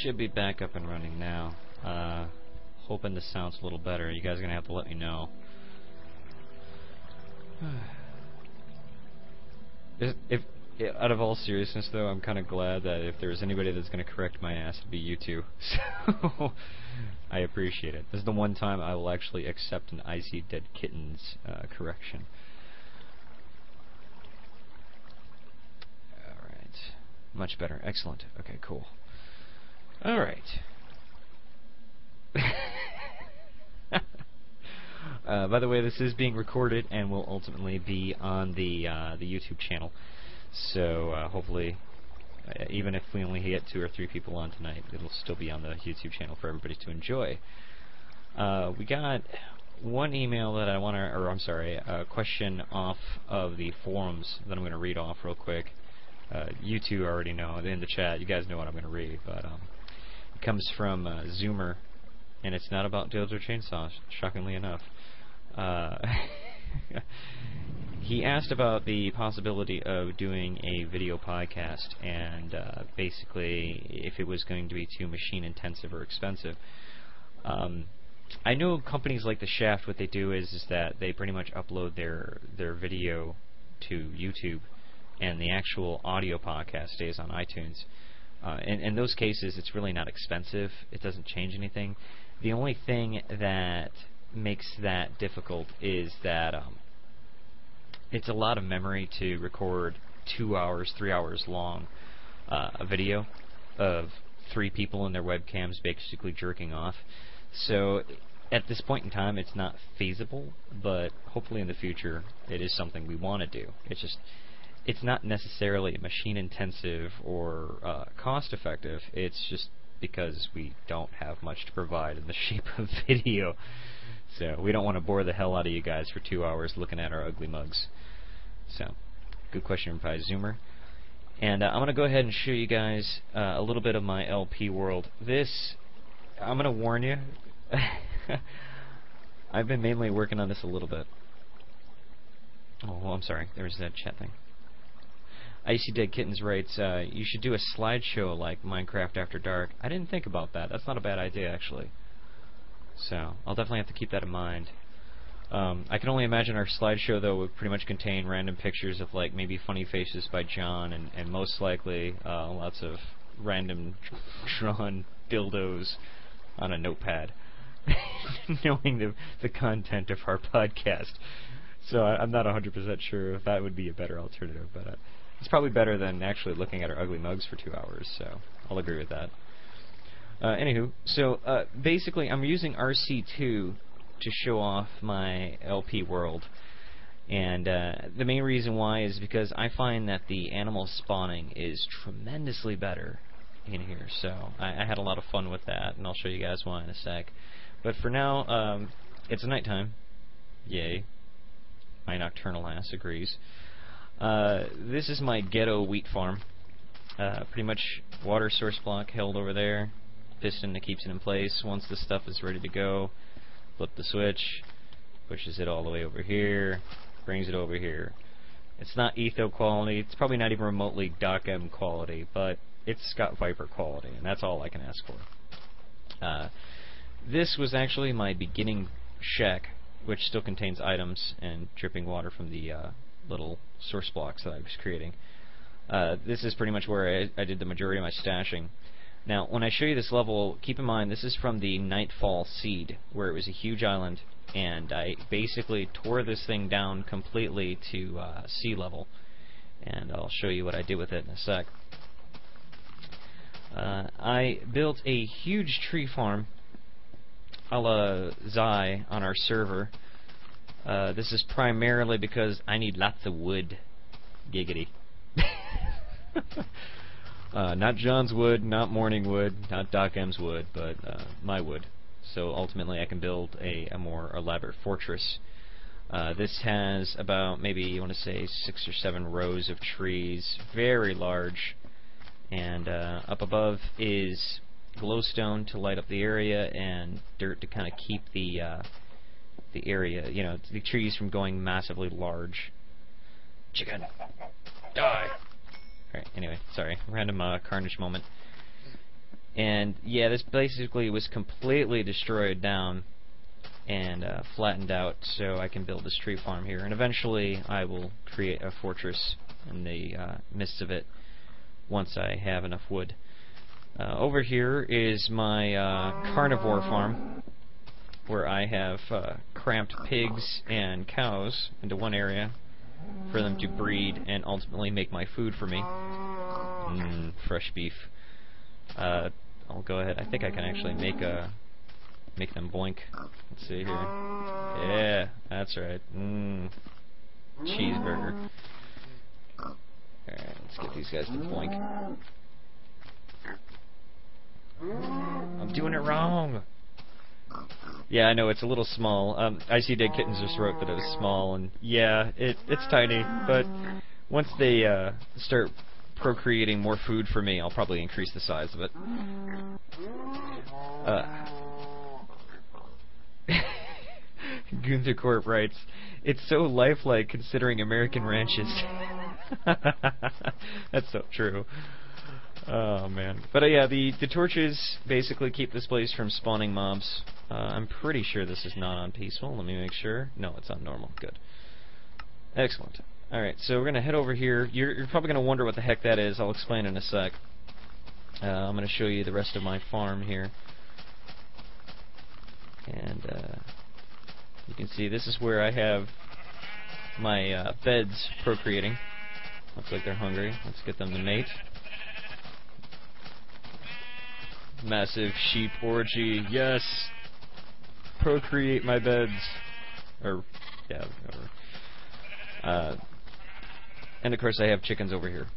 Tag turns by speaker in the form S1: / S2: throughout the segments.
S1: should be back up and running now. Hoping this sounds a little better. You guys are gonna have to let me know. If out of all seriousness, though, I'm kind of glad that if there's anybody that's gonna correct my ass, it'd be you two. So I appreciate it. This is the one time I will actually accept an Icy Dead Kittens correction. Alright. Much better. Excellent. Okay, cool. Alright. By the way, this is being recorded and will ultimately be on the YouTube channel. So hopefully, even if we only get 2 or 3 people on tonight, it'll still be on the YouTube channel for everybody to enjoy. We got one email that I want to, or I'm sorry, a question off of the forums that I'm going to read off real quick. You two already know in the chat. You guys know what I'm going to read, but it comes from Zoomer, and it's not about dildo chainsaws, shockingly enough. He asked about the possibility of doing a video podcast, and basically if it was going to be too machine intensive or expensive. I know companies like The Shaft, what they do is that they pretty much upload their video to YouTube, and the actual audio podcast stays on iTunes. In those cases, it's really not expensive. It doesn't change anything. The only thing that makes that difficult is that it's a lot of memory to record 2 hours, 3 hours long a video of 3 people in their webcams basically jerking off. So at this point in time, it's not feasible, but hopefully in the future it is something we want to do. It's just, it's not necessarily machine intensive or cost effective. It's just because we don't have much to provide in the shape of video. So we don't want to bore the hell out of you guys for 2 hours looking at our ugly mugs. So, good question by Zoomer. And I'm going to go ahead and show you guys a little bit of my LP world. This, I'm going to warn you, I've been mainly working on this a little bit. Oh, well, I'm sorry, there's that chat thing. Icy Dead Kittens writes, you should do a slideshow like Minecraft After Dark. I didn't think about that. That's not a bad idea, actually. So, I'll definitely have to keep that in mind. I can only imagine our slideshow, though, would pretty much contain random pictures of, like, maybe funny faces by John, and most likely lots of random drawn dildos on a notepad, knowing the content of our podcast. So I'm not 100% sure if that would be a better alternative, but it's probably better than actually looking at our ugly mugs for 2 hours, so I'll agree with that. Anywho, so basically I'm using RC2 to show off my LP world, and the main reason why is because I find that the animal spawning is tremendously better in here, so I had a lot of fun with that, and I'll show you guys why in a sec. But for now, it's nighttime. Yay. My nocturnal ass agrees. This is my ghetto wheat farm. Pretty much water source block held over there, piston that keeps it in place. Once the stuff is ready to go, flip the switch, pushes it all the way over here, brings it over here. It's not Etho quality, it's probably not even remotely DocM quality, but it's got Viper quality, and that's all I can ask for. This was actually my beginning shack, which still contains items and dripping water from the little source blocks that I was creating. This is pretty much where I did the majority of my stashing. Now, when I show you this level, keep in mind this is from the Nightfall Seed, where it was a huge island, and I basically tore this thing down completely to sea level, and I'll show you what I did with it in a sec. I built a huge tree farm a la Zai on our server. This is primarily because I need lots of wood. Giggity. Not John's wood, not Morning wood, not Doc M's wood, but my wood. So ultimately I can build a more elaborate fortress. This has about, maybe you want to say 6 or 7 rows of trees, very large, and up above is glowstone to light up the area and dirt to kind of keep the area, you know, the trees from going massively large. Chicken, die! Alright, anyway, sorry, random carnage moment. And yeah, this basically was completely destroyed down and flattened out so I can build this tree farm here. And eventually I will create a fortress in the midst of it once I have enough wood. Over here is my carnivore farm, where I have cramped pigs and cows into one area for them to breed and ultimately make my food for me. Fresh beef. I'll go ahead. I think I can actually make them boink. Let's see here. Yeah, that's right. Cheeseburger. Alright, let's get these guys to boink. I'm doing it wrong! Yeah, I know, it's a little small. Icy Dead Kittens just wrote that it was small, and yeah, it's tiny, but once they start procreating more food for me, I'll probably increase the size of it. Gunther Corp writes, "It's so lifelike considering American ranches." That's so true. Oh man. But yeah, the torches basically keep this place from spawning mobs. I'm pretty sure this is not on peaceful. Let me make sure. No, it's on normal. Good. Excellent. Alright, so we're going to head over here. You're probably going to wonder what the heck that is. I'll explain in a sec. I'm going to show you the rest of my farm here. And you can see this is where I have my beds procreating. Looks like they're hungry. Let's get them to mate. Massive sheep orgy. Yes! Procreate my beds. Or, yeah, whatever. And of course I have chickens over here.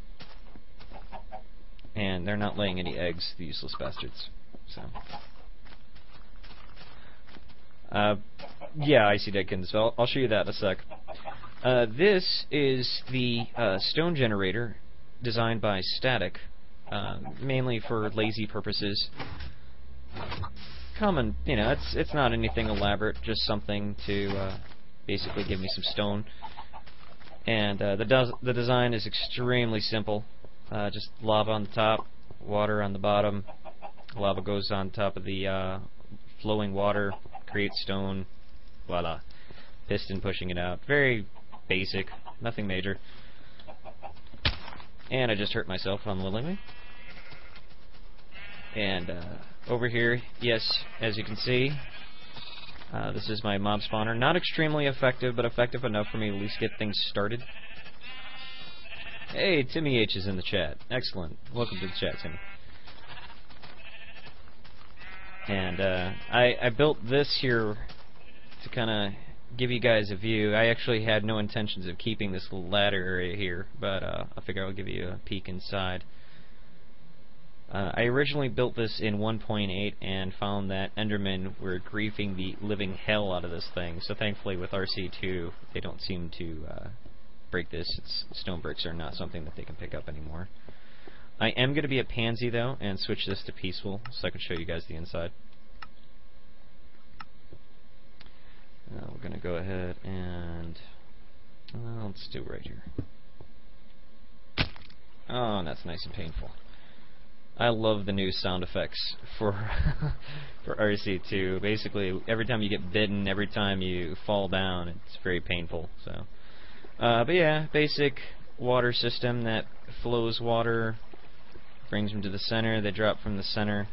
S1: And they're not laying any eggs, the useless bastards. So. Yeah, Icy Dead Kittens. So I'll show you that in a sec. This is the stone generator designed by Static. Mainly for lazy purposes. Common, you know, it's not anything elaborate, just something to basically give me some stone. And the design is extremely simple. Just lava on the top, water on the bottom. Lava goes on top of the flowing water, creates stone. Voila. Piston pushing it out. Very basic, nothing major. And I just hurt myself unwillingly. And over here, yes, as you can see, this is my mob spawner. Not extremely effective, but effective enough for me to at least get things started. Hey, Timmy H is in the chat. Excellent. Welcome to the chat, Timmy. And I built this here to kind of give you guys a view. I actually had no intentions of keeping this little ladder area here, but I figure I'll give you a peek inside. I originally built this in 1.8 and found that Endermen were griefing the living hell out of this thing, so thankfully with RC2 they don't seem to break this. Stone bricks are not something that they can pick up anymore. I am going to be a pansy though and switch this to peaceful so I can show you guys the inside. We're going to go ahead and let's do it right here. Oh, that's nice and painful. I love the new sound effects for for RC2. Basically, every time you get bitten, every time you fall down, it's very painful. So, but yeah, basic water system that flows water, brings them to the center. They drop from the center.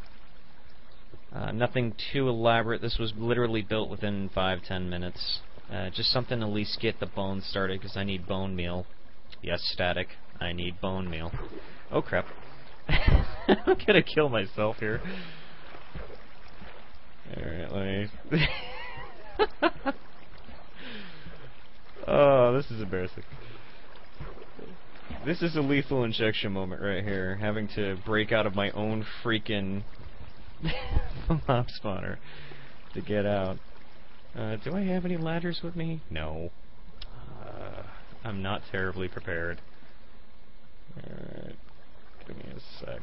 S1: Nothing too elaborate. This was literally built within 5-10 minutes. Just something to at least get the bones started, because I need bone meal. Yes, Static. I need bone meal. Oh crap. I'm gonna kill myself here. Alright, let me... Oh, this is embarrassing. This is a lethal injection moment right here. Having to break out of my own freaking mob spawner to get out. Do I have any ladders with me? No. I'm not terribly prepared. Alright. Give me a sec.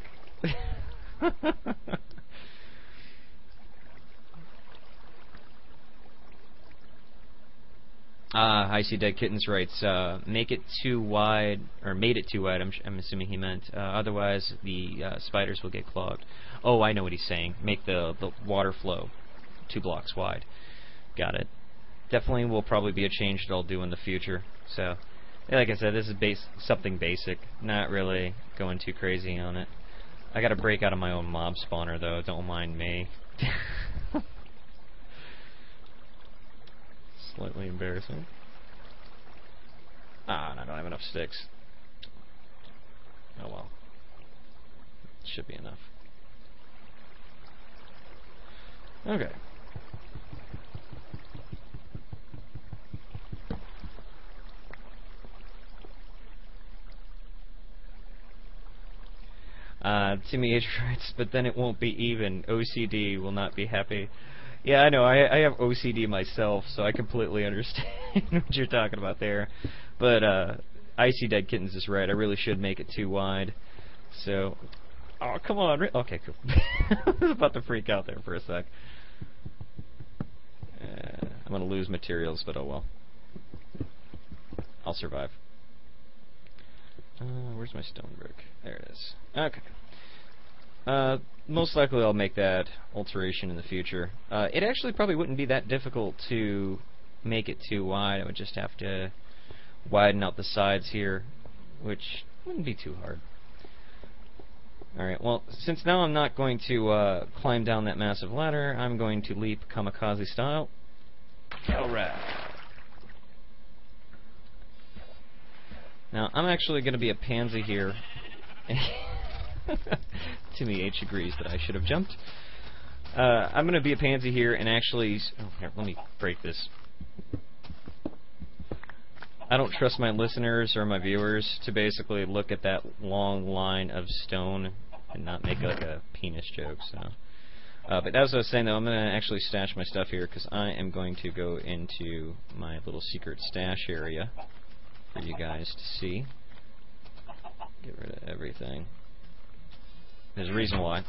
S1: Icy Dead Kittens writes, make it too wide, or made it too wide, I'm assuming he meant. Otherwise, the spiders will get clogged. Oh, I know what he's saying. Make the water flow 2 blocks wide. Got it. Definitely will probably be a change that I'll do in the future. So, yeah, like I said, this is something basic. Not really going too crazy on it. I gotta break out of my own mob spawner, though. Don't mind me. Slightly embarrassing. Ah, I don't have enough sticks. Oh well. Should be enough. Okay. Timmy H writes, but then it won't be even. OCD will not be happy. Yeah, I know. I have OCD myself, so I completely understand what you're talking about there. But Icy Dead Kittens is right. I really should make it too wide. So, oh come on. Okay, cool. I was about to freak out there for a sec. I'm gonna lose materials, but oh well. I'll survive. Where's my stone brick? There it is. Okay. Most likely I'll make that alteration in the future. It actually probably wouldn't be that difficult to make it too wide. I would just have to widen out the sides here, which wouldn't be too hard. Alright, well, since now I'm not going to climb down that massive ladder, I'm going to leap kamikaze style. Alright. Now, I'm actually going to be a pansy here. Timmy H agrees that I should have jumped. I'm going to be a pansy here and actually... Oh, here, let me break this. I don't trust my listeners or my viewers to basically look at that long line of stone and not make like a penis joke, so... but as I was saying, though, I'm going to actually stash my stuff here because I am going to go into my little secret stash area for you guys to see. Get rid of everything. There's a reason why.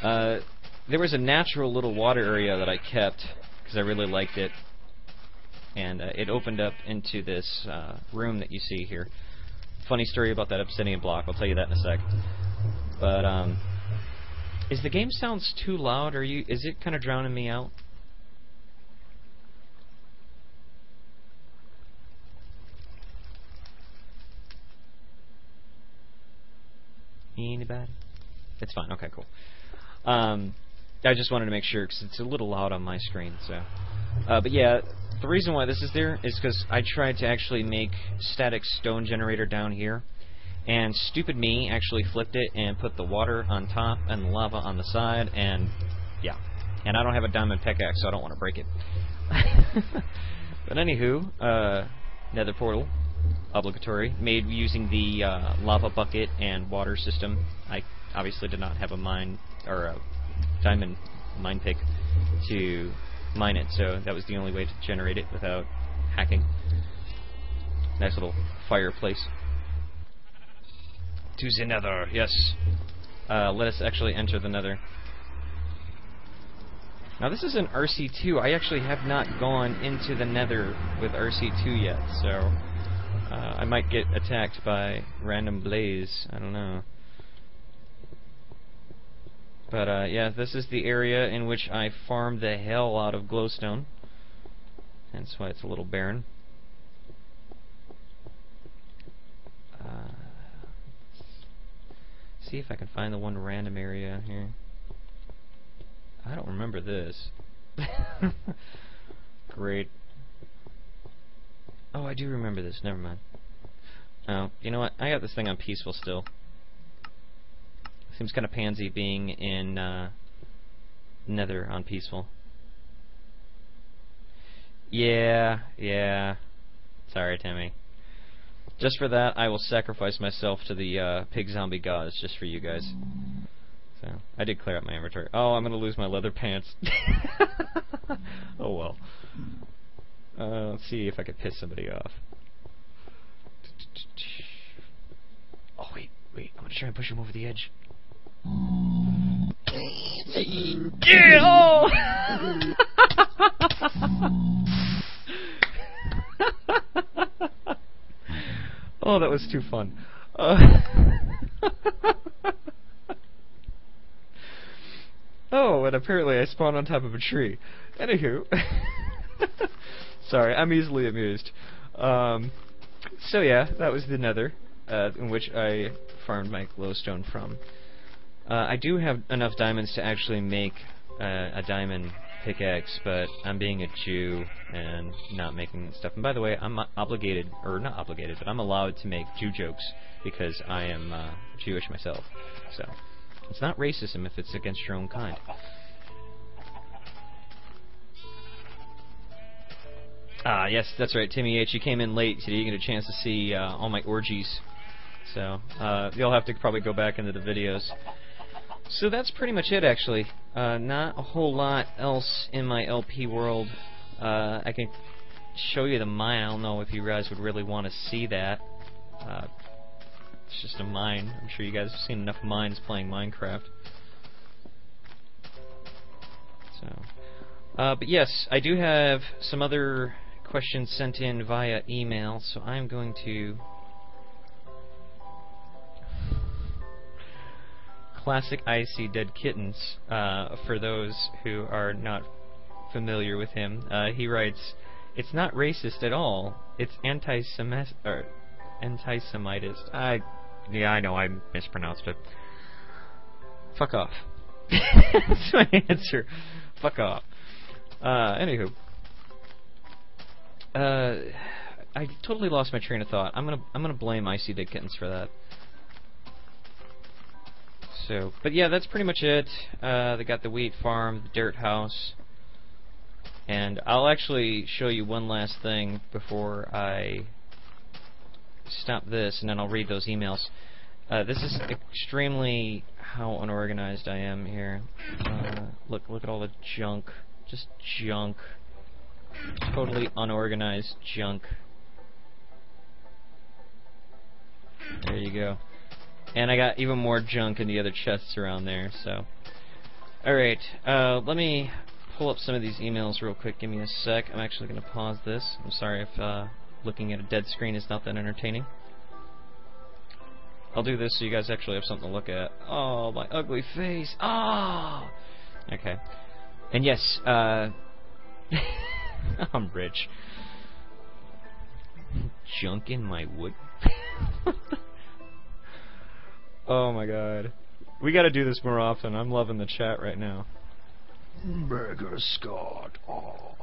S1: There was a natural little water area that I kept because I really liked it, and it opened up into this room that you see here. Funny story about that obsidian block. I'll tell you that in a sec. But is the game sounds too loud? Or is it kind of drowning me out? Anybody? It's fine. Okay, cool. I just wanted to make sure because it's a little loud on my screen. So, but yeah, the reason why this is there is because I tried to actually make static stone generator down here, and stupid me actually flipped it and put the water on top and the lava on the side, and yeah. And I don't have a diamond pickaxe, so I don't want to break it. But anywho, nether portal. Obligatory, made using the lava bucket and water system. I obviously did not have a mine or a diamond mine pick to mine it, so that was the only way to generate it without hacking. Nice little fireplace. To the nether, yes. Let us actually enter the nether. Now this is an RC2. I actually have not gone into the nether with RC2 yet, so I might get attacked by random blaze. I don't know. But yeah, this is the area in which I farmed the hell out of glowstone. Hence why it's a little barren. See if I can find the one random area here. I don't remember this. Great. Oh, I do remember this. Never mind. Oh, you know what? I got this thing on peaceful still. Seems kind of pansy being in nether on peaceful. Yeah. Sorry, Timmy. Just for that, I will sacrifice myself to the pig zombie gods, just for you guys. So, I did clear out my inventory. Oh, I'm gonna lose my leather pants. Oh well. Let's see if I can piss somebody off. Oh, wait. I'm gonna try and push him over the edge. Yeah! Oh! Oh, that was too fun. Oh, and apparently I spawned on top of a tree. Anywho. Sorry, I'm easily amused. So yeah, that was the nether, in which I farmed my glowstone from. I do have enough diamonds to actually make a diamond pickaxe, but I'm being a Jew and not making stuff. And by the way, I'm obligated, or not obligated, but I'm allowed to make Jew jokes because I am Jewish myself. So it's not racism if it's against your own kind. Ah, yes, that's right, Timmy H. You came in late, so you didn't get a chance to see all my orgies. So you'll have to probably go back into the videos. So that's pretty much it, actually. Not a whole lot else in my LP world. I can show you the mine. I don't know if you guys would really want to see that. It's just a mine. I'm sure you guys have seen enough mines playing Minecraft. So, but yes, I do have some other questions sent in via email, so I'm going to... Classic Icy Dead Kittens, for those who are not familiar with him. He writes, "It's not racist at all. It's anti-Semitist." Yeah, I know, I mispronounced it. Fuck off. That's my answer. Fuck off. Anywho. I totally lost my train of thought. I'm gonna blame Icy Dead Kittens for that. So, but yeah, that's pretty much it. They got the wheat farm, the dirt house, and I'll actually show you one last thing before I stop this, and then I'll read those emails. This is extremely how unorganized I am here. Look at all the junk, just junk, totally unorganized junk. There you go. And I got even more junk in the other chests around there, so... Alright, let me pull up some of these emails real quick. Give me a sec. I'm actually going to pause this. I'm sorry if looking at a dead screen is not that entertaining. I'll do this so you guys actually have something to look at. Oh, my ugly face. Oh! Okay. And yes, I'm rich. Junk in my wood. Oh my god. We gotta do this more often. I'm loving the chat right now. Mega Scott. Oh.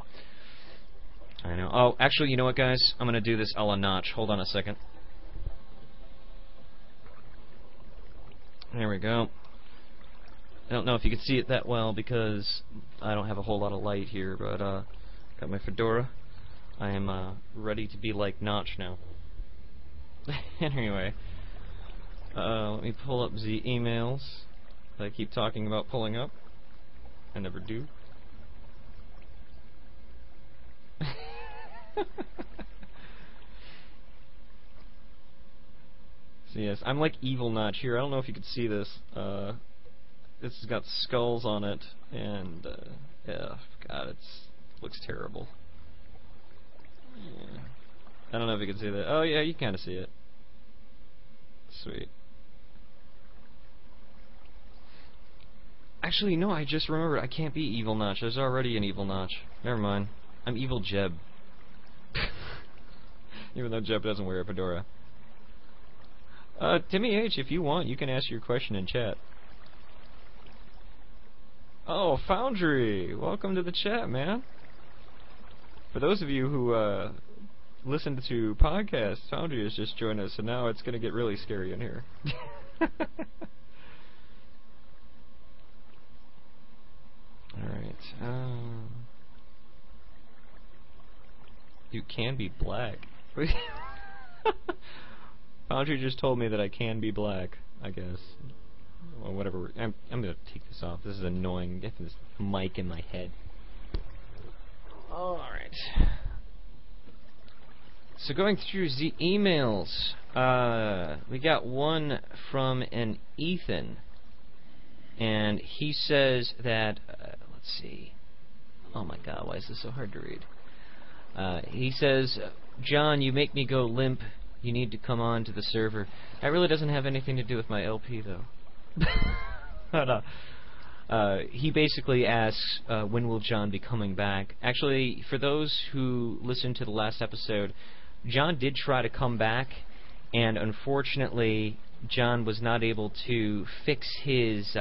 S1: I know. Oh, actually, you know what, guys? I'm gonna do this a la Notch. Hold on a second. There we go. I don't know if you can see it that well because I don't have a whole lot of light here, but got my fedora. I am ready to be like Notch now. Anyway. Let me pull up the emails that I keep talking about pulling up. I never do. So yes, I'm like Evil Notch here. I don't know if you could see this. This has got skulls on it, and yeah, God, it looks terrible. Yeah. I don't know if you can see that. Oh yeah, you kind of see it. Sweet. Actually, no, I just remembered. I can't be Evil Notch. There's already an Evil Notch. Never mind. I'm Evil Jeb. Even though Jeb doesn't wear a fedora. Timmy H, if you want, you can ask your question in chat. Oh, Foundry! Welcome to the chat, man. For those of you who, listen to podcasts, Foundry has just joined us, and now it's gonna get really scary in here. Alright, you can be black. Foundry just told me that I can be black, I guess. Or whatever. I'm gonna take this off. This is annoying. Getting this mic in my head. Alright. So going through the emails, we got one from an Ethan. And he says that, let's see. Oh my god, why is this so hard to read? He says, John, you make me go limp.
S2: You need to come on to the server. That really doesn't have anything to do with my LP, though. But, he basically asks, when will John be coming back? Actually, for those who listened to the last episode, John did try to come back, and unfortunately, John was not able to fix his,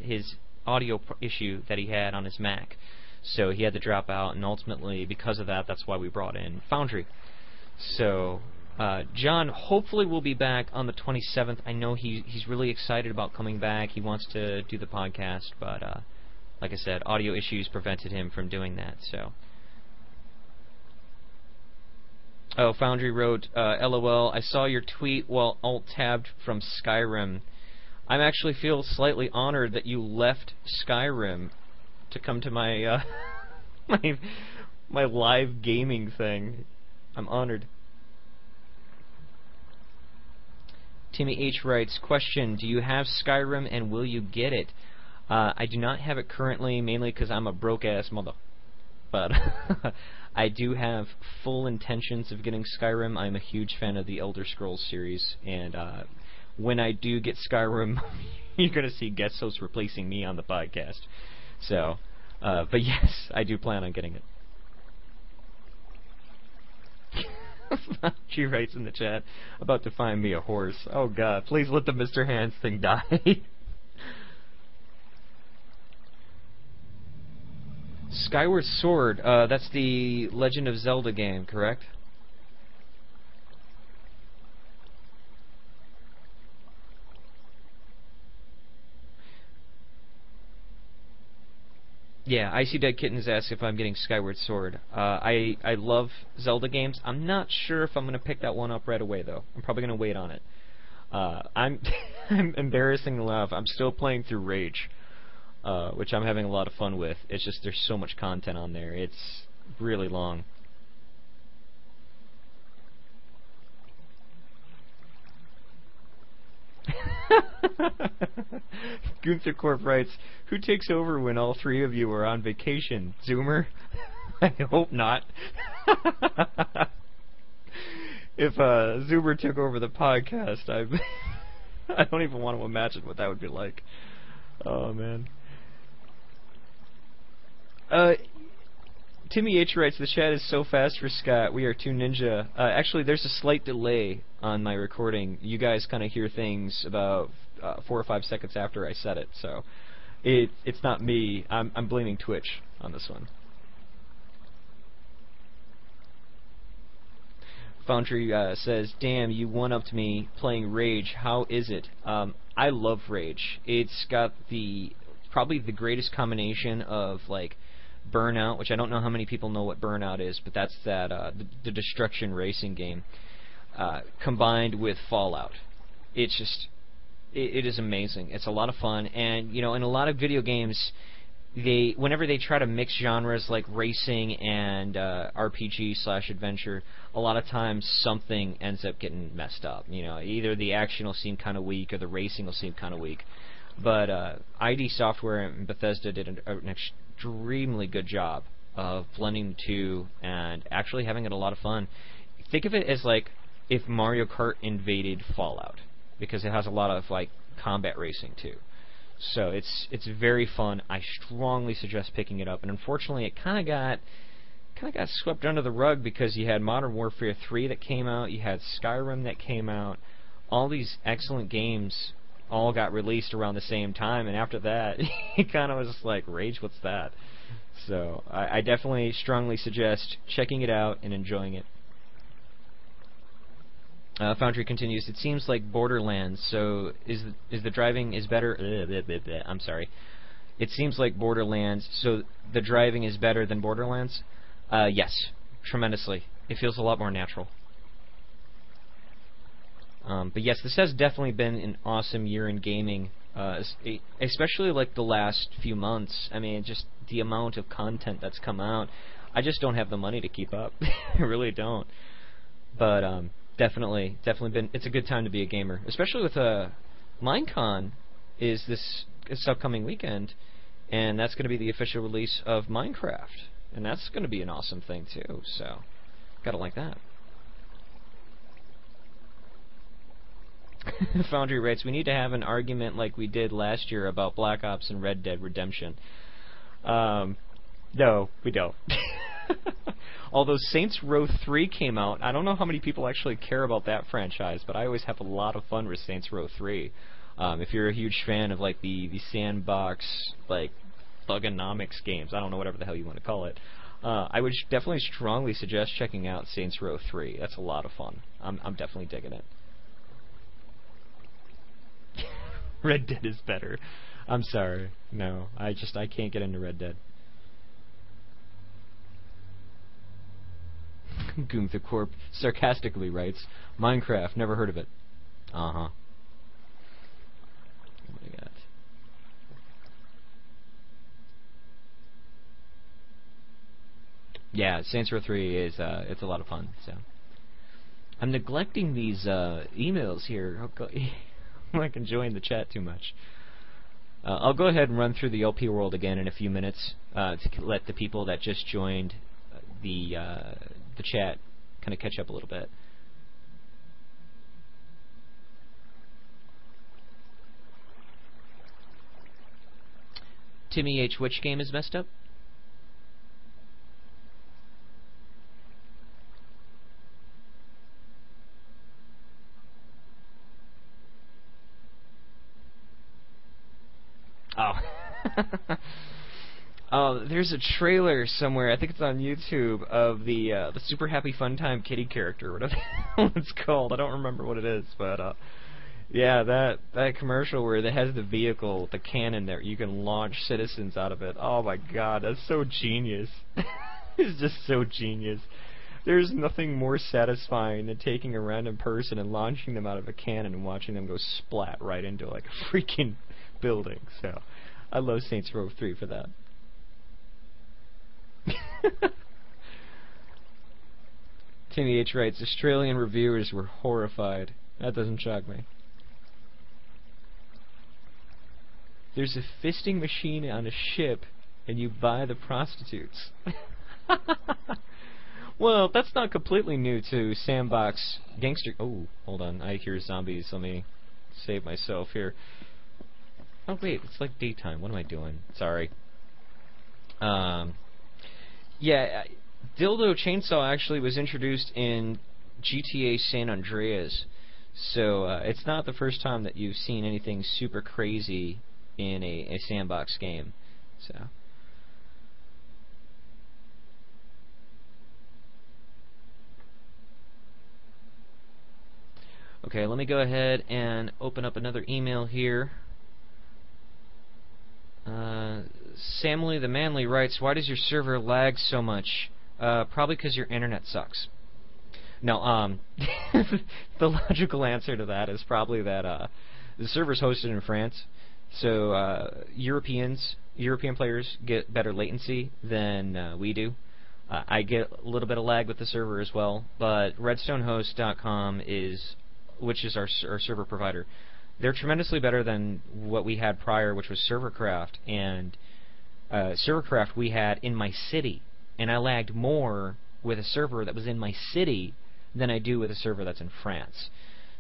S2: his audio issue that he had on his Mac. So he had to drop out, and ultimately, because of that, that's why we brought in Foundry. So, John hopefully will be back on the 27th. I know he's really excited about coming back. He wants to do the podcast, but like I said, audio issues prevented him from doing that. So, oh, Foundry wrote, LOL, I saw your tweet while alt-tabbed from Skyrim. I actually feel slightly honored that you left Skyrim to come to my my live gaming thing. I'm honored. Timmy H writes, question, do you have Skyrim and will you get it? I do not have it currently, mainly because I'm a broke-ass mother. But I do have full intentions of getting Skyrim. I'm a huge fan of the Elder Scrolls series, and when I do get Skyrim, you're going to see guest hosts replacing me on the podcast. So, but yes, I do plan on getting it. She writes in the chat, about to find me a horse. Oh god, please let the Mr. Hands thing die. Skyward Sword, that's the Legend of Zelda game, correct? Yeah, Icy Dead Kittens asks if I'm getting Skyward Sword. I love Zelda games. I'm not sure if I'm going to pick that one up right away, though. I'm probably going to wait on it. I'm embarrassing enough. I'm still playing through Rage, which I'm having a lot of fun with. It's just there's so much content on there. It's really long. Gunther Corp writes, who takes over when all three of you are on vacation? Zoomer? I hope not. If Zoomer took over the podcast, I don't even want to imagine what that would be like. Oh, man. Timmy H writes, the chat is so fast for Scott, we are too ninja. Actually, there's a slight delay on my recording. You guys kind of hear things about 4 or 5 seconds after I said it, so it's not me. I'm blaming Twitch on this one. Foundry says, damn, you one-upped me playing Rage. How is it? I love Rage. It's got probably the greatest combination of, like, Burnout, which I don't know how many people know what Burnout is, but that's the destruction racing game, combined with Fallout. It's just, it is amazing. It's a lot of fun, and, you know, in a lot of video games, whenever they try to mix genres like racing and RPG/adventure, a lot of times something ends up getting messed up. You know, either the action will seem kind of weak or the racing will seem kind of weak. But ID Software and Bethesda did an extremely good job of blending the two and actually having it a lot of fun. Think of it as like if Mario Kart invaded Fallout, because it has a lot of like combat racing too. So it's very fun. I strongly suggest picking it up. And unfortunately, it kind of got swept under the rug because you had Modern Warfare 3 that came out, you had Skyrim that came out. All these excellent games all got released around the same time, and after that, it kind of was just like, Rage, what's that? So I definitely strongly suggest checking it out and enjoying it. Foundry continues, it seems like Borderlands, so is the driving is better... I'm sorry. It seems like Borderlands, so the driving is better than Borderlands? Yes, tremendously. It feels a lot more natural. But yes, this has definitely been an awesome year in gaming, especially like the last few months. I mean, just the amount of content that's come out. I just don't have the money to keep up. I really don't. But definitely been. It's a good time to be a gamer, especially with Minecon is this upcoming weekend, and that's going to be the official release of Minecraft, and that's going to be an awesome thing too. So, gotta like that. Foundry writes, we need to have an argument like we did last year about Black Ops and Red Dead Redemption. No, we don't. Although Saints Row 3 came out, I don't know how many people actually care about that franchise, but I always have a lot of fun with Saints Row 3. If you're a huge fan of like the sandbox, like thugonomics games, I don't know, whatever the hell you want to call it, I would definitely strongly suggest checking out Saints Row 3. That's a lot of fun. I'm definitely digging it. Red Dead is better. I'm sorry. No, I can't get into Red Dead. Gunther Corp sarcastically writes, Minecraft, never heard of it. Uh-huh. What do we got? Yeah, Saints Row 3 is it's a lot of fun. So I'm neglecting these emails here. I'm like enjoying the chat too much. I'll go ahead and run through the LP world again in a few minutes to let the people that just joined the chat kind of catch up a little bit. Timmy H, which game is messed up? Oh. Oh, there's a trailer somewhere, I think it's on YouTube, of the Super Happy Fun Time Kitty character, whatever it's called. I don't remember what it is, but yeah, that commercial where it has the vehicle, the cannon there, you can launch citizens out of it. Oh my god, that's so genius. It's just so genius. There's nothing more satisfying than taking a random person and launching them out of a cannon and watching them go splat right into like a freaking building. So I love Saints Row 3 for that. Timmy H writes, Australian reviewers were horrified. That doesn't shock me. There's a fisting machine on a ship and you buy the prostitutes. Well, that's not completely new to sandbox gangster. Oh, hold on, I hear zombies. Let me save myself here. Oh wait, it's like daytime. What am I doing? Sorry. Yeah, Dildo Chainsaw actually was introduced in GTA San Andreas, so it's not the first time that you've seen anything super crazy in a sandbox game. So. Okay, let me go ahead and open up another email here. Samly the Manly writes, why does your server lag so much? Probably because your internet sucks. No, the logical answer to that is probably that the server's hosted in France, so European players get better latency than we do. I get a little bit of lag with the server as well, but redstonehost.com which is our server provider. They're tremendously better than what we had prior, which was Servercraft. And Servercraft we had in my city, and I lagged more with a server that was in my city than I do with a server that's in France.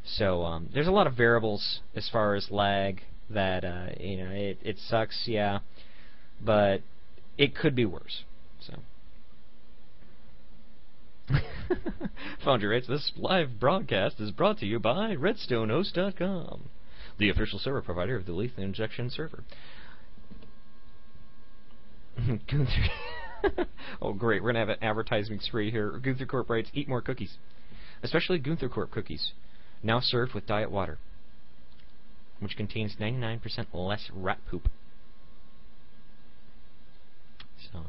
S2: So there's a lot of variables as far as lag that you know, it sucks, yeah, but it could be worse. So. Foundry writes, this live broadcast is brought to you by RedstoneHost.com, the official server provider of the Lethal Injection server. Oh great, we're going to have an advertising spree here. Gunther Corp writes, eat more cookies. Especially Gunther Corp cookies. Now served with diet water, which contains 99% less rat poop. So...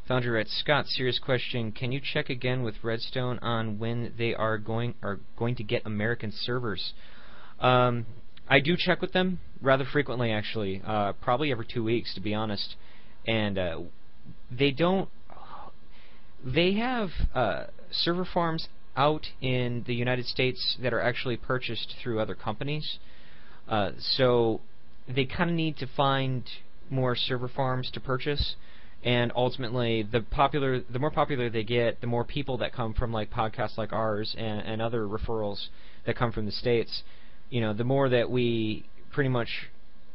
S2: Foundry writes, Scott, serious question. Can you check again with Redstone on when they are going to get American servers? I do check with them rather frequently, actually. Probably every 2 weeks, to be honest. And they don't. They have server farms out in the United States that are actually purchased through other companies. So they kind of need to find more server farms to purchase. and ultimately the more popular they get, the more people that come from like podcasts like ours and other referrals that come from the States, you know, the more that we pretty much,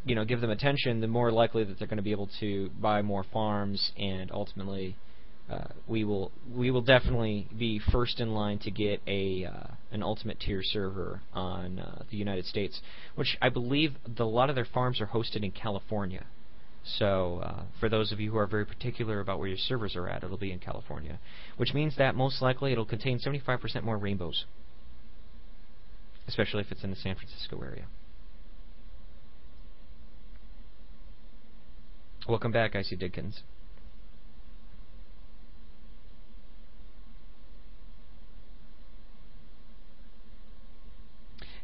S2: you know, give them attention, the more likely that they're going to be able to buy more farms, and ultimately we will definitely be first in line to get an ultimate tier server on the United States, which I believe a lot of their farms are hosted in California. So for those of you who are very particular about where your servers are at, it'll be in California, which means that most likely it'll contain 75% more rainbows, especially if it's in the San Francisco area. Welcome back, Icy Dickens.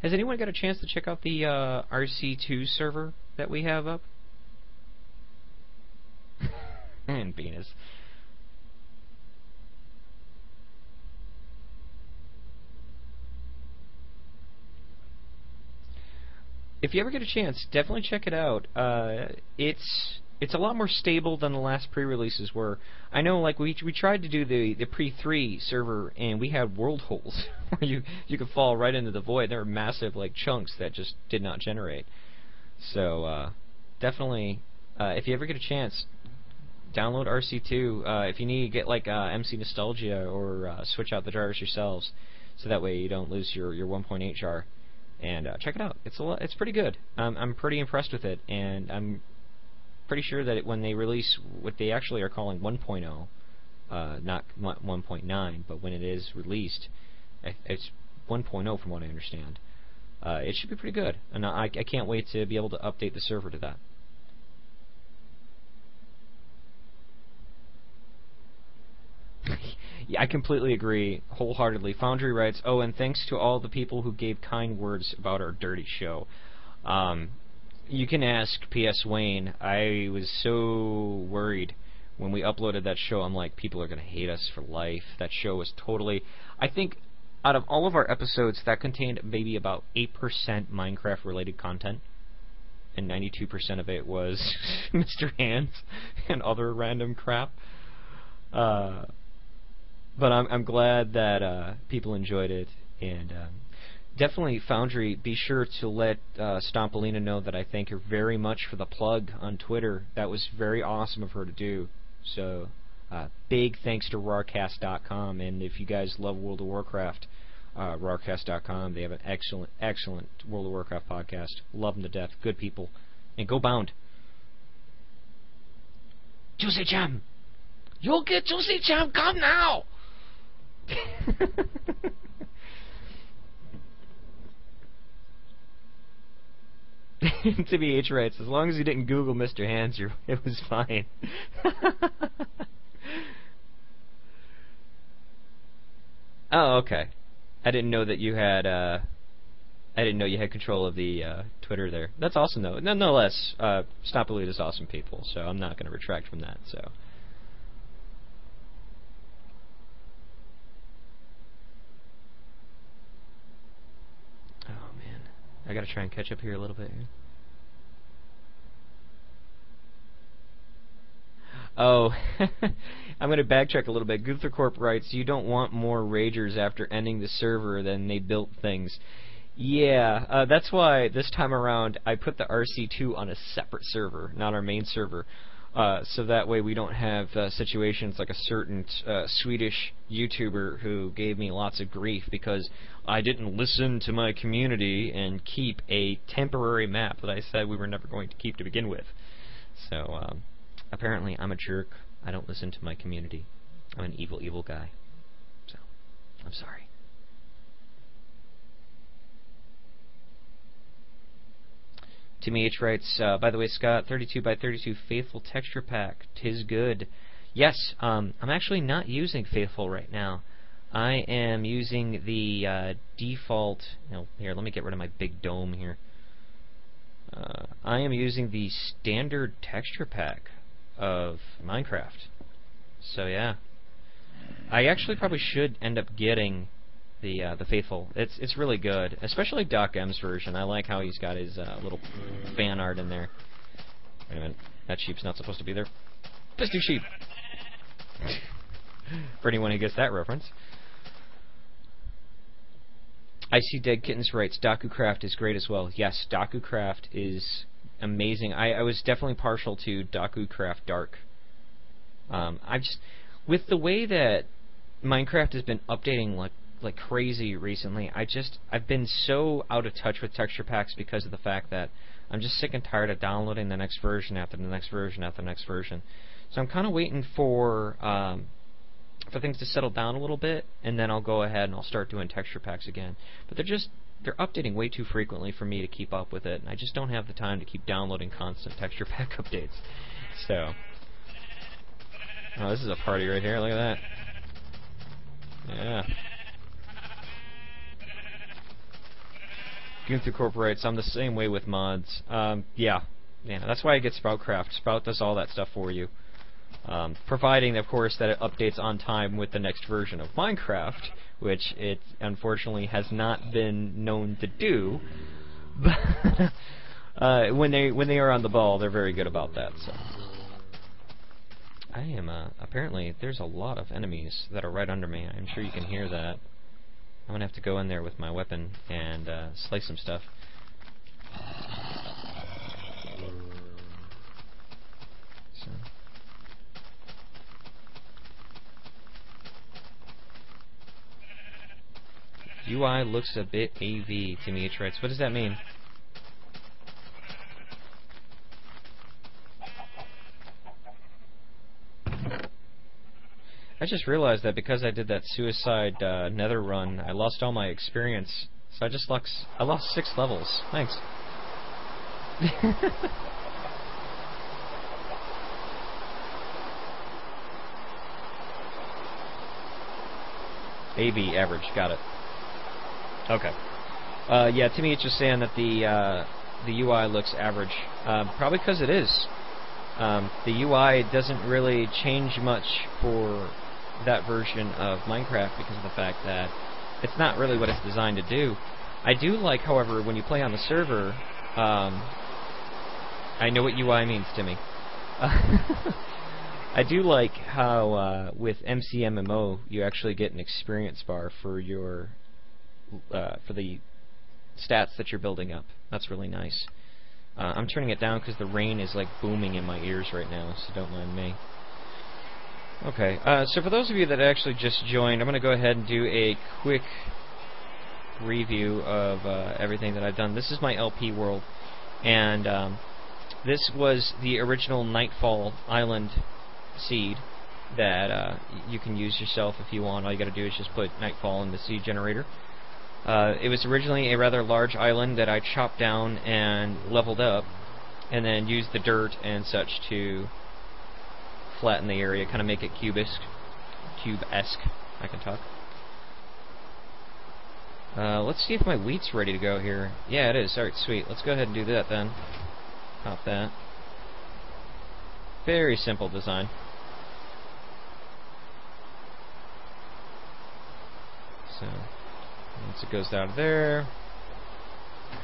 S2: Has anyone got a chance to check out the RC2 server that we have up? And Venus. If you ever get a chance, definitely check it out. It's a lot more stable than the last pre-releases were. I know, like, we tried to do the pre-3 server, and we had world holes where you could fall right into the void. There were massive, like, chunks that just did not generate. So definitely, if you ever get a chance, download RC2. If you need to get like MC Nostalgia, or switch out the drivers yourselves, so that way you don't lose your 1.8 jar. And check it out. It's pretty good. I'm pretty impressed with it, and I'm pretty sure that when they release what they actually are calling 1.0, not 1.9, but when it is released, it's 1.0 from what I understand. It should be pretty good, and I can't wait to be able to update the server to that. Yeah, I completely agree, wholeheartedly. Foundry writes, "Oh, and thanks to all the people who gave kind words about our dirty show." You can ask P.S. Wayne. I was so worried when we uploaded that show. I'm like, people are going to hate us for life. That show was totally... I think out of all of our episodes, that contained maybe about 8% Minecraft-related content, and 92% of it was Mr. Hands and other random crap. But I'm glad that people enjoyed it, and definitely, Foundry, be sure to let Stompolina know that I thank her very much for the plug on Twitter. That was very awesome of her to do. So, big thanks to Rawcast.com, and if you guys love World of Warcraft, Rawcast.com, they have an excellent, excellent World of Warcraft podcast. Love them to death. Good people. And go Bound. Juicy Jam! You'll get Juicy Jam! Come now! TBH writes, as long as you didn't Google Mr. Hands, it was fine. Oh, okay. I didn't know that you had control of the Twitter there. That's awesome, though. Nonetheless, Stompolita is awesome people, so I'm not going to retract from that. So. Oh man, I got to try and catch up here a little bit. Oh, I'm going to backtrack a little bit. Guthercorp writes, you don't want more Ragers after ending the server than they built things. Yeah, that's why this time around I put the RC2 on a separate server, not our main server. So that way we don't have situations like a certain Swedish YouTuber who gave me lots of grief because I didn't listen to my community and keep a temporary map that I said we were never going to keep to begin with. So, apparently I'm a jerk. I don't listen to my community. I'm an evil, evil guy. So, I'm sorry. Timmy H writes, by the way, Scott, 32 by 32 Faithful texture pack. 'Tis good. Yes, I'm actually not using Faithful right now. I am using the default... here, let me get rid of my big dome here. I am using the standard texture pack of Minecraft. So yeah, I actually probably should end up getting the Faithful. It's really good, especially Doc M's version. I like how he's got his little fan art in there. Wait a minute, that sheep's not supposed to be there. Fisting sheep. For anyone who gets that reference. I see Dead Kittens writes, DakuCraft is great as well. Yes, DakuCraft is amazing. I was definitely partial to DakuCraft Dark. I just, with the way that Minecraft has been updating like crazy recently, I've been so out of touch with texture packs because of the fact that I'm just sick and tired of downloading the next version after the next version after the next version. So I'm kind of waiting for things to settle down a little bit, and then I'll go ahead and I'll start doing texture packs again. But they're updating way too frequently for me to keep up with it, and I just don't have the time to keep downloading constant texture pack updates. So, oh, this is a party right here. Look at that. Yeah. Gunther Corporates, I'm the same way with mods. Yeah, that's why I get Sproutcraft. Sprout does all that stuff for you. Providing, of course, that it updates on time with the next version of Minecraft, which it unfortunately has not been known to do. But when they are on the ball, they're very good about that. So I am apparently there's a lot of enemies that are right under me. I'm sure you can hear that. I'm gonna have to go in there with my weapon and slice some stuff. So. UI looks a bit AV to me, writes. What does that mean? I just realized that because I did that suicide nether run, I lost all my experience. So I lost 6 levels. Thanks. AV average, got it. Okay. Yeah, Timmy is just saying that the UI looks average. Probably because it is. The UI doesn't really change much for that version of Minecraft because of the fact that it's not really what it's designed to do. I do like, however, when you play on the server, I know what UI means, Timmy. I do like how with MCMMO you actually get an experience bar for your for the stats that you're building up. That's really nice. I'm turning it down because the rain is like booming in my ears right now, so don't mind me. Okay, so for those of you that actually just joined, I'm going to go ahead and do a quick review of everything that I've done. This is my LP world, and this was the original Nightfall Island seed that you can use yourself if you want. All you got to do is just put Nightfall in the seed generator. It was originally a rather large island that I chopped down and leveled up, and then used the dirt and such to flatten the area, kind of make it cube-esque. I can talk. Let's see if my wheat's ready to go here. Yeah, it is. Alright, sweet. Let's go ahead and do that then. Pop that. Very simple design. So, once it goes out of there,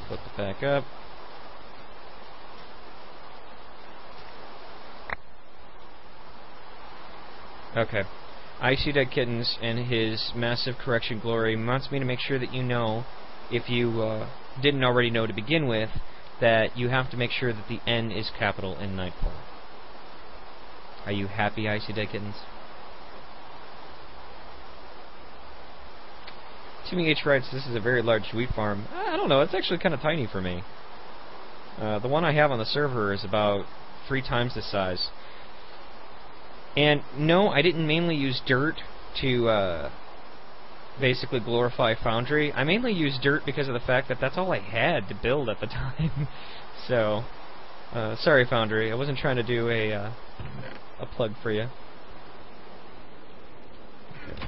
S2: flip it back up. Okay. I See Dead Kittens and his massive correction glory wants me to make sure that you know, if you didn't already know to begin with, that you have to make sure that the N is capital in Nightfall. Are you happy, I See Dead Kittens? Timmy H writes, this is a very large wheat farm. I don't know, it's actually kind of tiny for me. The one I have on the server is about 3 times this size. And no, I didn't mainly use dirt to basically glorify Foundry. I mainly used dirt because of the fact that that's all I had to build at the time. So, sorry Foundry, I wasn't trying to do a plug for you. Okay.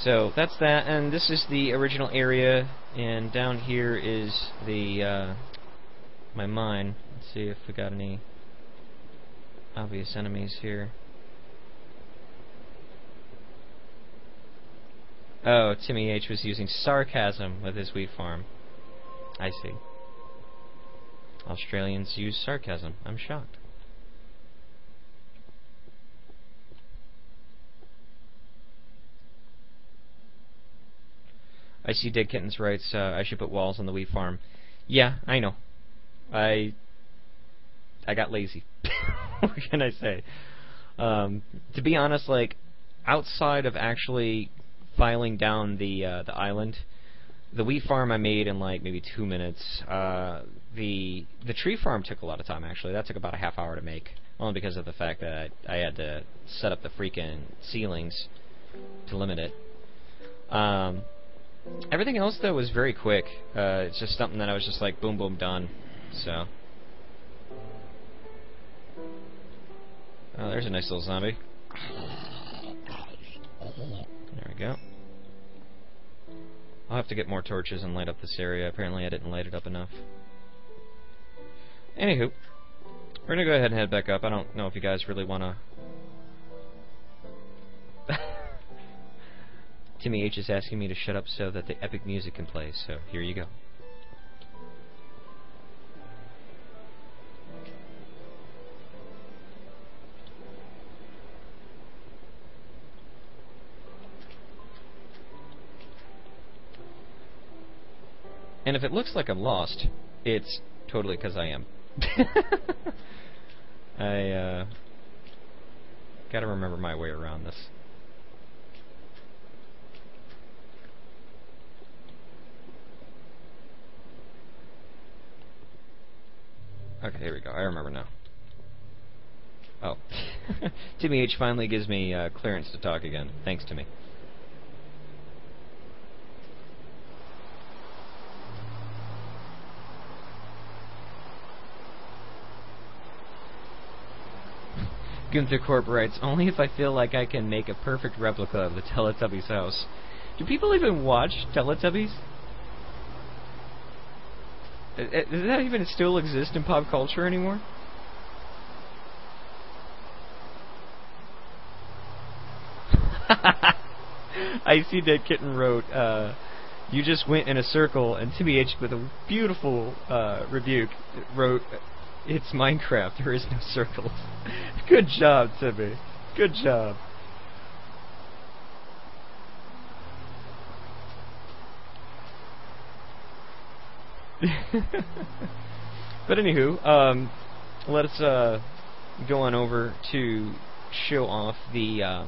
S2: So that's that, and this is the original area, and down here is the my mine. Let's see if we got any obvious enemies here. Oh, Timmy H was using sarcasm with his wheat farm. I see. Australians use sarcasm. I'm shocked. I see Dead Kittens writes, I should put walls on the wheat farm. Yeah, I know. I got lazy. What can I say? To be honest, like, outside of actually filing down the island, the wheat farm I made in like maybe 2 minutes. The tree farm took a lot of time actually. That took about a half hour to make, only because of the fact that I had to set up the freaking ceilings to limit it. Everything else though was very quick. It's just something that I was just like boom boom done. So. Oh, there's a nice little zombie. There we go. I'll have to get more torches and light up this area. Apparently I didn't light it up enough. Anywho, we're gonna go ahead and head back up. I don't know if you guys really wanna... Timmy H is asking me to shut up so that the epic music can play, so here you go. And if it looks like I'm lost, it's totally because I am. I gotta remember my way around this. Okay, here we go. I remember now. Oh. Timmy H finally gives me clearance to talk again. Thanks, Timmy. Gunther Corp writes, only if I feel like I can make a perfect replica of the Teletubbies house. Do people even watch Teletubbies? Does that even still exist in pop culture anymore? I see Dead Kitten wrote, you just went in a circle, and Timmy H with a beautiful rebuke wrote, it's Minecraft, there is no circles. Good job, Timmy. Good job. But anywho, let's go on over to show off the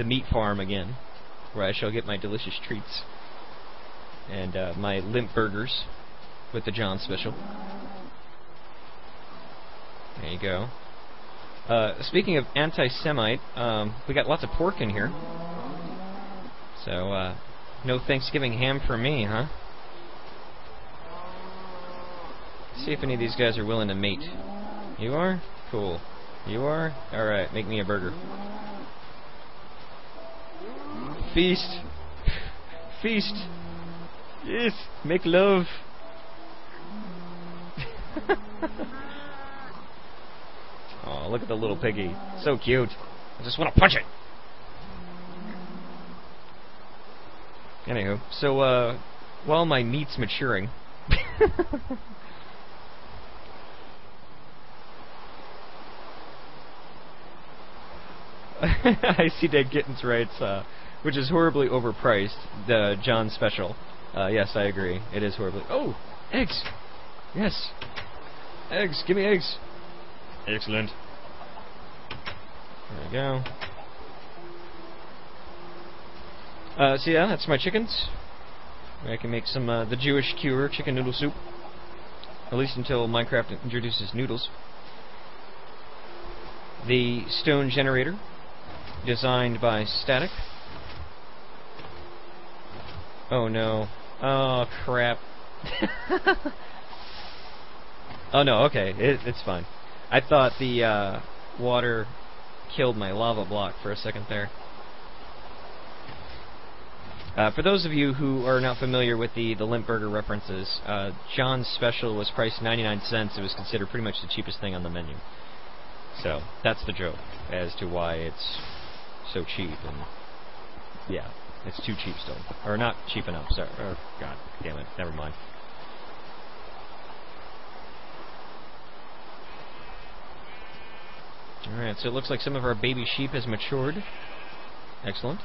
S2: meat farm again, where I shall get my delicious treats and my limp burgers with the John special. There you go. Speaking of anti-Semite, we got lots of pork in here. So, no Thanksgiving ham for me, huh? See if any of these guys are willing to mate. You are? Cool. You are? Alright, make me a burger. Feast! Feast! Yes! Make love! Oh, look at the little piggy. So cute. I just want to punch it! Anywho, so, while my meat's maturing... I see Dead Kittens writes, which is horribly overpriced, the John special. Yes, I agree. It is horribly... Oh! Eggs! Yes! Eggs! Give me eggs! Excellent. There we go. So yeah, that's my chickens. I can make some, the Jewish cure chicken noodle soup. At least until Minecraft introduces noodles. The stone generator, designed by Static. Oh no. Oh crap. Oh no, okay, it's fine. I thought the water killed my lava block for a second there. For those of you who are not familiar with the Limp Burger references, John's special was priced 99 cents. It was considered pretty much the cheapest thing on the menu. So, that's the joke as to why it's so cheap. And yeah, it's too cheap still. Or not cheap enough, sorry. Or, God damn it, never mind. Alright, so it looks like some of our baby sheep has matured. Excellent.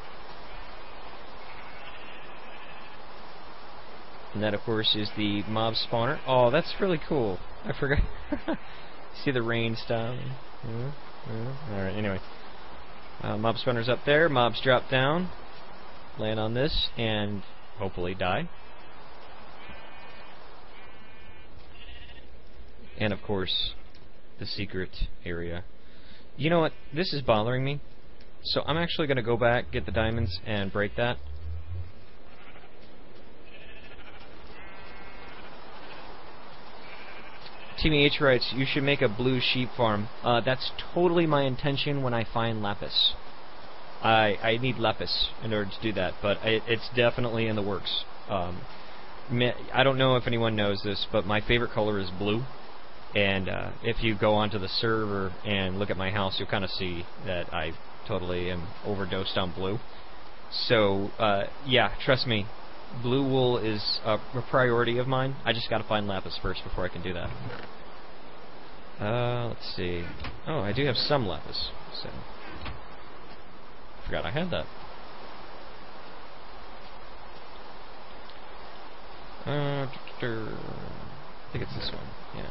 S2: And that, of course, is the mob spawner. Oh, that's really cool. I forgot. See the rain style? Alright, anyway. Mob spawner's up there. Mobs drop down, land on this, and hopefully die. And, of course, the secret area. You know what? This is bothering me. So I'm actually going to go back, get the diamonds, and break that. Timmy H writes, you should make a blue sheep farm. That's totally my intention when I find lapis. I need lapis in order to do that, but it's definitely in the works. I don't know if anyone knows this, but my favorite color is blue. And if you go onto the server and look at my house, you'll kind of see that I totally am overdosed on blue. So, yeah, trust me, blue wool is a priority of mine. I just gotta find lapis first before I can do that. Let's see. Oh, I do have some lapis, so... Forgot I had that. I think it's this one, yeah.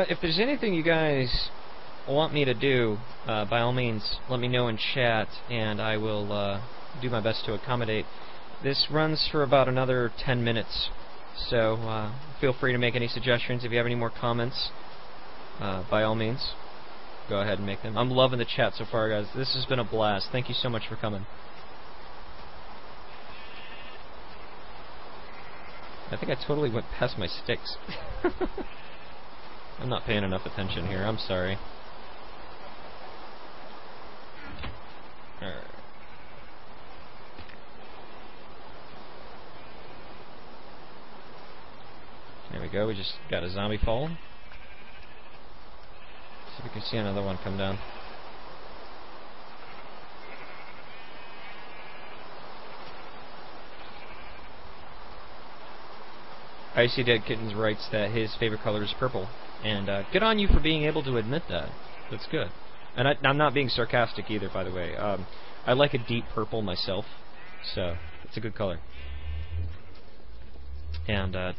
S2: If there's anything you guys want me to do, by all means, let me know in chat, and I will do my best to accommodate. This runs for about another 10 minutes, so feel free to make any suggestions. If you have any more comments, by all means, go ahead and make them. I'm loving the chat so far, guys. This has been a blast. Thank you so much for coming. I think I totally went past my sticks. I'm not paying enough attention here. I'm sorry. Alright. There we go. We just got a zombie fallen. See if we can see another one come down. Icy Dead Kittens writes that his favorite color is purple. And good on you for being able to admit that. That's good. And I'm not being sarcastic either, by the way. I like a deep purple myself, so it's a good color. And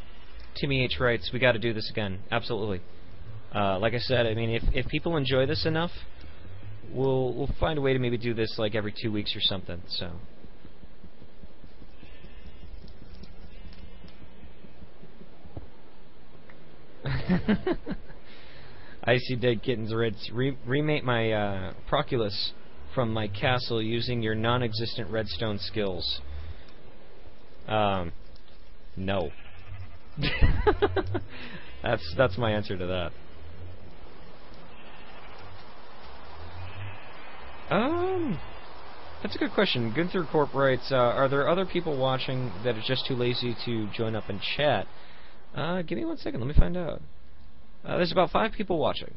S2: Timmy H writes, we got to do this again. Absolutely. Like I said, I mean, if people enjoy this enough, we'll find a way to maybe do this like every 2 weeks or something. So. Icy Dead Kittens writes, remake my Proculus from my castle using your non-existent redstone skills. No. That's my answer to that. That's a good question. Gunther Corp writes, are there other people watching that are just too lazy to join up and chat? Give me 1 second, let me find out. There's about 5 people watching.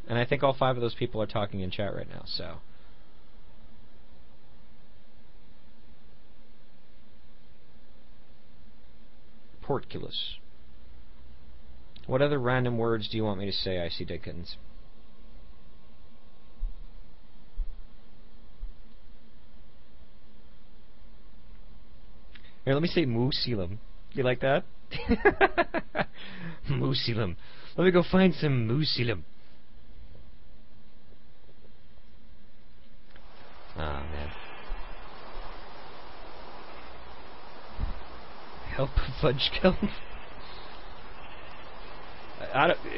S2: And I think all 5 of those people are talking in chat right now, so... Portculus. What other random words do you want me to say, Icy Dead Kittens? Here, let me say Moosilum. You like that? Moosilum. Let me go find some Moosilum. Ah, man. Help Fudge Kill.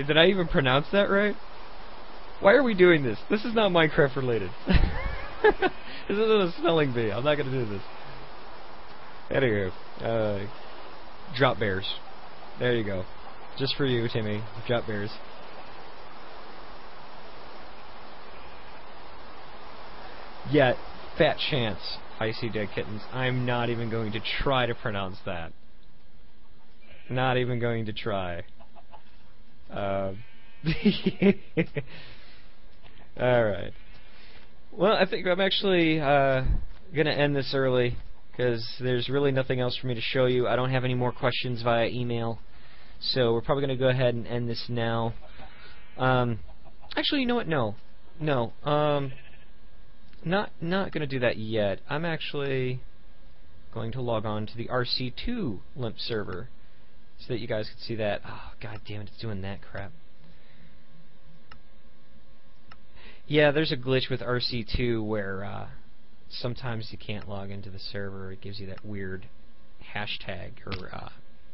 S2: Did I even pronounce that right? Why are we doing this? This is not Minecraft related. This isn't a spelling bee. I'm not going to do this. Anyway, drop bears. There you go. Just for you, Timmy. Drop bears. Yeah, fat chance, Icy Dead Kittens. I'm not even going to try to pronounce that. Not even going to try. Alright. Well, I think I'm actually going to end this early, because there's really nothing else for me to show you. I don't have any more questions via email, so we're probably going to go ahead and end this now. Actually, you know what? No. Not going to do that yet. I'm actually... going to log on to the RC2 LIMP server so that you guys can see that. Oh, god damn it, it's doing that crap. Yeah, there's a glitch with RC2 where sometimes you can't log into the server. It gives you that weird hashtag or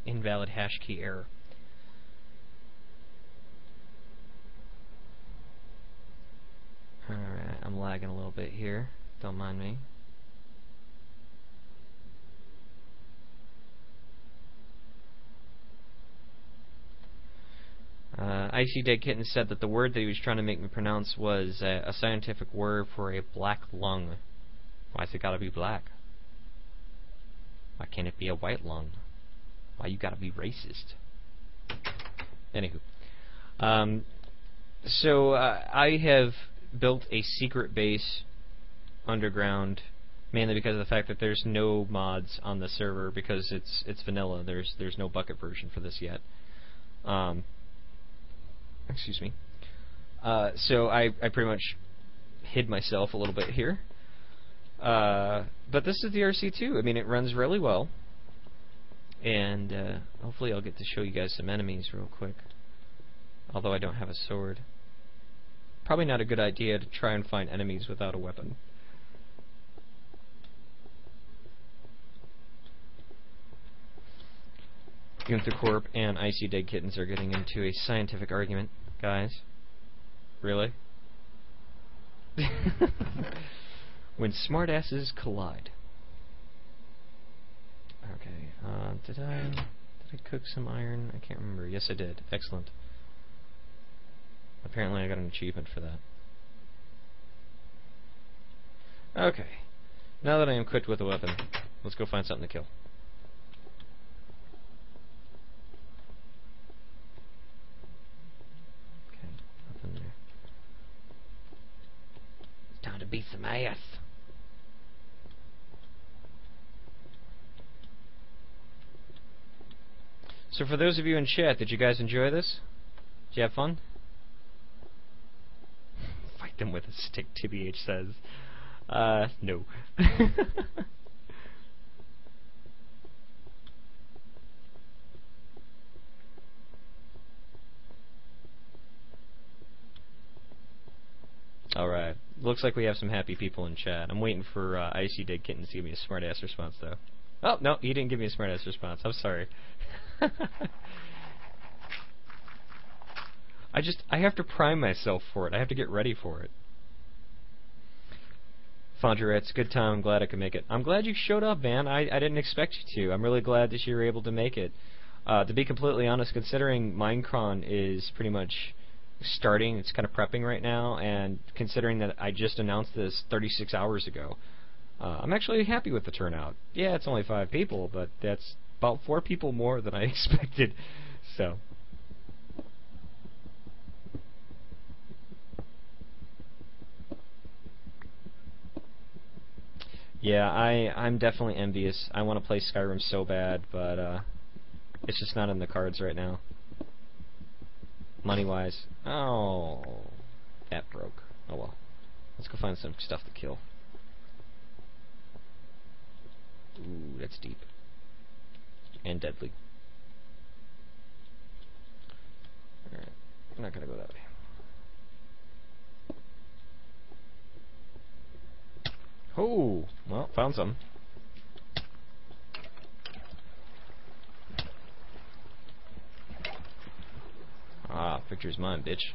S2: invalid hash key error. Alright, I'm lagging a little bit here. Don't mind me. Icy Dead Kitten said that the word that he was trying to make me pronounce was a scientific word for a black lung. Why's it gotta be black? Why can't it be a white lung? Why you gotta be racist? Anywho. So I have built a secret base underground, mainly because of the fact that there's no mods on the server because it's vanilla. There's no bucket version for this yet. Excuse me. So I pretty much hid myself a little bit here. But this is the RC2. I mean, it runs really well. And hopefully I'll get to show you guys some enemies real quick. Although I don't have a sword. Probably not a good idea to try and find enemies without a weapon. Gunther Corp and Icy Dead Kittens are getting into a scientific argument. Guys. Really? When smartasses collide. Okay, did I cook some iron? I can't remember. Yes, I did. Excellent. Apparently I got an achievement for that. Okay. Now that I am equipped with a weapon, let's go find something to kill. Okay, nothing there. It's time to beat some ass. So for those of you in chat, did you guys enjoy this? Did you have fun? Fight them with a stick, TBH says. No. Alright. Looks like we have some happy people in chat. I'm waiting for Icy Dead Kitten to give me a smart-ass response, though. Oh, no, he didn't give me a smart-ass response. I'm sorry. I have to prime myself for it. I have to get ready for it. Fondurette, good time. I'm glad I could make it. I'm glad you showed up, man. I didn't expect you to. I'm really glad that you were able to make it. To be completely honest, considering Minecon is pretty much starting, it's kind of prepping right now, and considering that I just announced this 36 hours ago, I'm actually happy with the turnout. Yeah, it's only 5 people, but that's about 4 people more than I expected. So. Yeah, I'm definitely envious. I want to play Skyrim so bad, but it's just not in the cards right now. Money-wise. Oh, that broke. Oh well. Let's go find some stuff to kill. Ooh, that's deep. And deadly. Alright, I'm not gonna go that way. Oh, well, found some. Ah, picture's mine, bitch.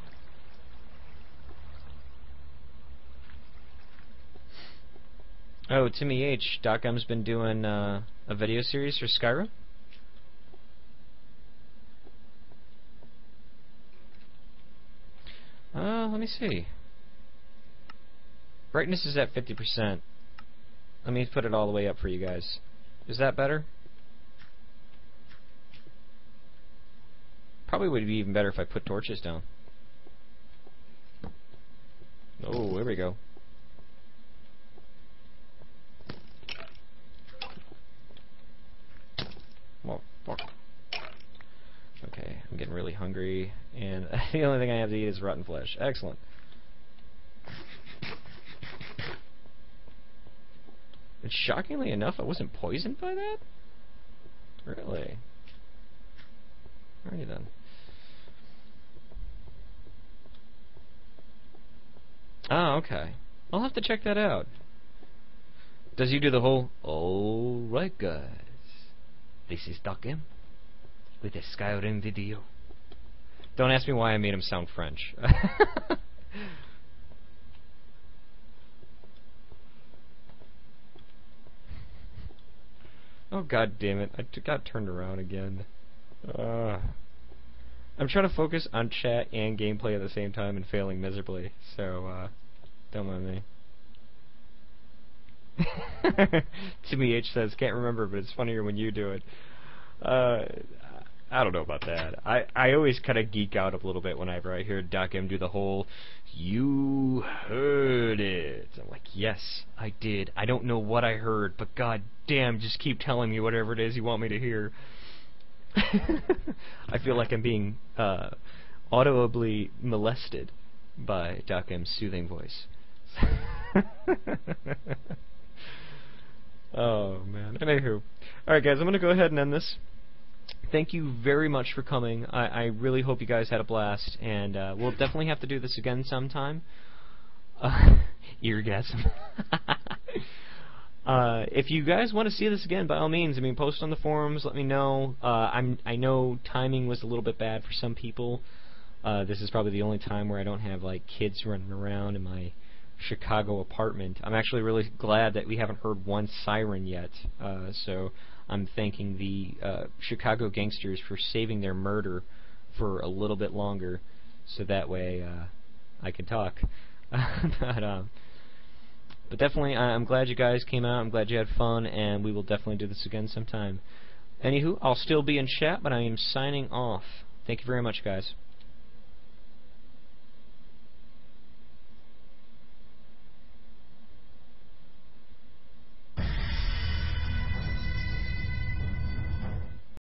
S2: Oh, Timmy H. Doc M's been doing a video series for Skyrim. Let me see. Brightness is at 50%. Let me put it all the way up for you guys. Is that better? Probably would be even better if I put torches down. Oh, there we go. Well, fuck. Okay, I'm getting really hungry, and the only thing I have to eat is rotten flesh. Excellent. And shockingly enough, I wasn't poisoned by that? Really? Alrighty then. Oh, okay. I'll have to check that out. Does he do the whole, alright guys, this is Duckim with a Skyrim video. Don't ask me why I made him sound French. Oh god damn it, I got turned around again. I'm trying to focus on chat and gameplay at the same time and failing miserably, so don't mind me. Timmy H says, can't remember, but it's funnier when you do it. I don't know about that. I always kind of geek out a little bit whenever I hear Doc M do the whole, you heard it. I'm like, yes, I did. I don't know what I heard, but god damn, just keep telling me whatever it is you want me to hear. I feel like I'm being audibly molested by Doc M's soothing voice. Oh man. Anywho, alright guys, I'm gonna go ahead and end this. Thank you very much for coming. I really hope you guys had a blast, and we'll definitely have to do this again sometime. Eargasm. If you guys want to see this again, by all means, I mean, post on the forums, let me know. I know timing was a little bit bad for some people. This is probably the only time where I don't have like kids running around in my Chicago apartment. I'm actually really glad that we haven't heard one siren yet, so I'm thanking the Chicago gangsters for saving their murder for a little bit longer, so that way I can talk. But definitely, I'm glad you guys came out, I'm glad you had fun, and we will definitely do this again sometime. Anywho, I'll still be in chat, but I am signing off. Thank you very much, guys.